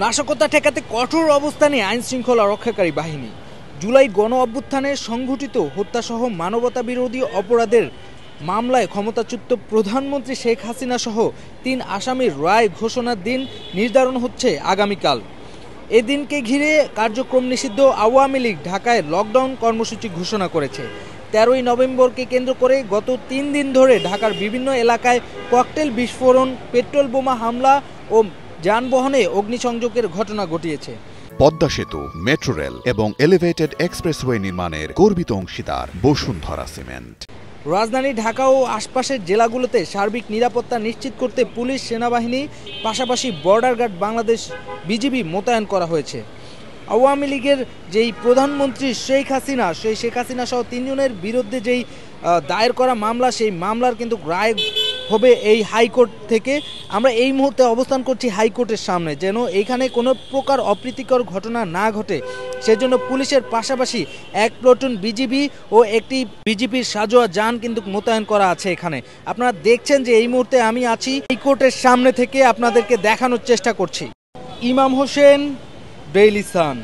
নাশকতা ঠেকাতে কঠোর অবস্থানে আইন শৃঙ্খলা রক্ষাকারী বাহিনী। জুলাই গণ অভ্যুত্থানে সংঘটিত হত্যাসহ মানবতা বিরোধী অপরাধের মামলায় ক্ষমতাচ্যুত প্রধানমন্ত্রী শেখ হাসিনা সহ ৩ আসামির রায় ঘোষণার দিন নির্ধারণ হচ্ছে আগামীকাল। এদিনকে ঘিরে কার্যক্রম নিষিদ্ধ আওয়ামী লীগ ঢাকায় লকডাউন কর্মসূচি ঘোষণা করেছে। ১৩ই নভেম্বরকে কেন্দ্র করে গত ৩ দিন ধরে ঢাকার বিভিন্ন এলাকায় ককটেল বিস্ফোরণ, পেট্রোল বোমা হামলা ও যানবাহনে অগ্নিসংযোগের ঘটনা ঘটিয়েছে। পদ্মা সেতু, মেট্রো রেল এবং এলিভেটেড এক্সপ্রেসওয়ে নির্মাণের গর্বিত অংশীদার বসুন্ধরা সিমেন্ট। রাজধানী ঢাকা ও আশপাশের জেলাগুলোতে সার্বিক নিরাপত্তা নিশ্চিত করতে পুলিশ, সেনাবাহিনী পাশাপাশি বর্ডার গার্ড বাংলাদেশ বিজিবি মোতায়েন করা হয়েছে। আওয়ামী লীগের যেই প্রধানমন্ত্রী শেখ হাসিনা সহ ৩ জনের বিরুদ্ধে যেই দায়ের করা মামলা, সেই মামলার কিন্তু রায় হবে এই হাইকোর্ট থেকে। আমরা এই মুহূর্তে অবস্থান করছি হাইকোর্টের সামনে, যেন এইখানে কোনো প্রকার অপ্রীতিকর ঘটনা না ঘটে সেজন্য পুলিশের পাশাপাশি ১ প্লাটুন বিজিবি ও একটি বিজিবির সাজোয়া যান কিন্তু মোতায়েন করা আছে এখানে। আপনারা দেখছেন যে এই মুহূর্তে আমি আছি হাইকোর্টের সামনে থেকে, আপনাদেরকে দেখানোর চেষ্টা করছি। ইমাম হোসেন, ডেইলি সান।